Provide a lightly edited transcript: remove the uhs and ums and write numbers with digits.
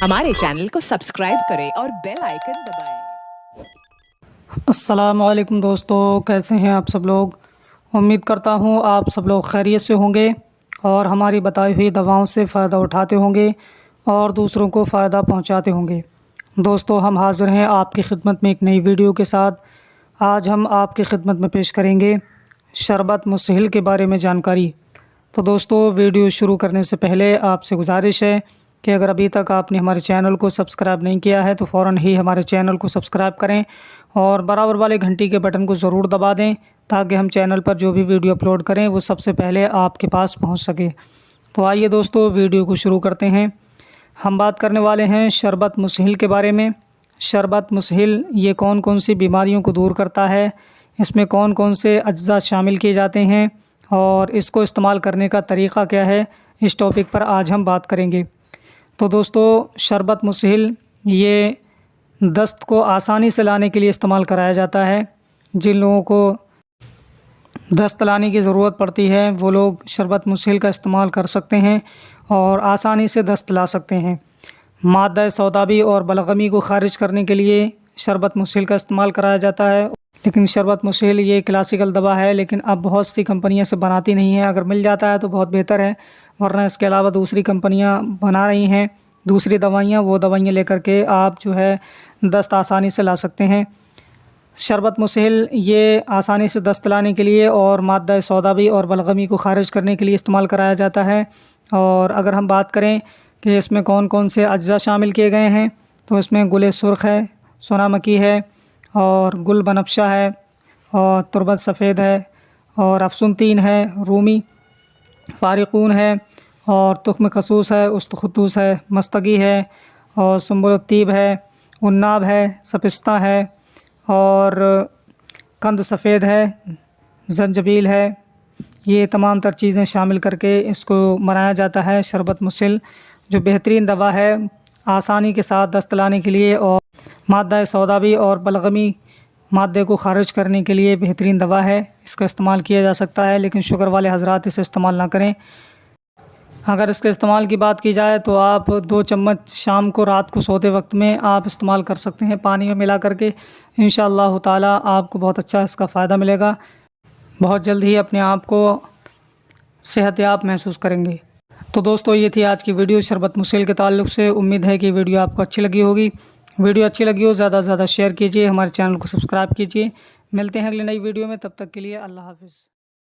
हमारे चैनल को सब्सक्राइब करें और बेल आइकन दबाएं। अस्सलाम वालेकुम दोस्तों, कैसे हैं आप सब लोग। उम्मीद करता हूं आप सब लोग खैरियत से होंगे और हमारी बताई हुई दवाओं से फ़ायदा उठाते होंगे और दूसरों को फ़ायदा पहुंचाते होंगे। दोस्तों, हम हाज़िर हैं आपकी खिदमत में एक नई वीडियो के साथ। आज हम आपकी खिदमत में पेश करेंगे शरबत मुसहिल के बारे में जानकारी। तो दोस्तों, वीडियो शुरू करने से पहले आपसे गुजारिश है कि अगर अभी तक आपने हमारे चैनल को सब्सक्राइब नहीं किया है तो फ़ौरन ही हमारे चैनल को सब्सक्राइब करें और बराबर वाले घंटी के बटन को ज़रूर दबा दें ताकि हम चैनल पर जो भी वीडियो अपलोड करें वो सबसे पहले आपके पास पहुंच सके। तो आइए दोस्तों, वीडियो को शुरू करते हैं। हम बात करने वाले हैं शरबत मुसहिल के बारे में। शरबत मुसहिल ये कौन कौन सी बीमारियों को दूर करता है, इसमें कौन कौन से अज्जा शामिल किए जाते हैं और इसको इस्तेमाल करने का तरीक़ा क्या है, इस टॉपिक पर आज हम बात करेंगे। तो दोस्तों, शरबत मुसहिल ये दस्त को आसानी से लाने के लिए इस्तेमाल कराया जाता है। जिन लोगों को दस्त लाने की ज़रूरत पड़ती है वो लोग शरबत मुसहिल का इस्तेमाल कर सकते हैं और आसानी से दस्त ला सकते हैं। मादा सौदाबी और बलगमी को ख़ारिज करने के लिए शरबत मुसहिल का इस्तेमाल कराया जाता है। लेकिन शरबत मुसहिल ये क्लासिकल दवा है, लेकिन अब बहुत सी कंपनियां से बनाती नहीं है। अगर मिल जाता है तो बहुत बेहतर है, वरना इसके अलावा दूसरी कंपनियां बना रही हैं दूसरी दवाइयाँ। वो दवाइयाँ लेकर के आप जो है दस्त आसानी से ला सकते हैं। शरबत मुसहिल ये आसानी से दस्त लाने के लिए और मादा सौदाबी और बलगमी को ख़ारिज करने के लिए इस्तेमाल कराया जाता है। और अगर हम बात करें कि इसमें कौन कौन से अज्जा शामिल किए गए हैं तो इसमें गुल सुर्ख है, सोनामकी है और गुल बनफशा है और तुरबत सफ़ेद है और अफसुनतीन है, रूमी फ़ारिकून है और तुख्म खसूस है, उस्तखुतूस है, मस्तगी है और सुंबुलतीब है, उन्नाब है, सपिस्ता है और कंद सफ़ेद है, जंजबील है। ये तमाम तर चीज़ें शामिल करके इसको बनाया जाता है शरबत मुसहिल, जो बेहतरीन दवा है आसानी के साथ दस्त लाने के लिए और मादा सौदाबी और बलगमी मादे को ख़ारिज करने के लिए बेहतरीन दवा है। इसका इस्तेमाल किया जा सकता है, लेकिन शुगर वाले हज़रात इसे इस्तेमाल ना करें। अगर इसके इस्तेमाल की बात की जाए तो आप 2 चम्मच शाम को रात को सोते वक्त में आप इस्तेमाल कर सकते हैं पानी में मिला करके। इंशाअल्लाह ताला आपको बहुत अच्छा इसका फ़ायदा मिलेगा। बहुत जल्द ही अपने आप को सेहतयाब महसूस करेंगे। तो दोस्तों, ये थी आज की वीडियो शरबत मुसहिल के ताल्लुक़ से। उम्मीद है कि वीडियो आपको अच्छी लगी होगी। वीडियो अच्छी लगी हो ज़्यादा से ज़्यादा शेयर कीजिए, हमारे चैनल को सब्सक्राइब कीजिए। मिलते हैं अगली नई वीडियो में, तब तक के लिए अल्लाह हाफ़िज़।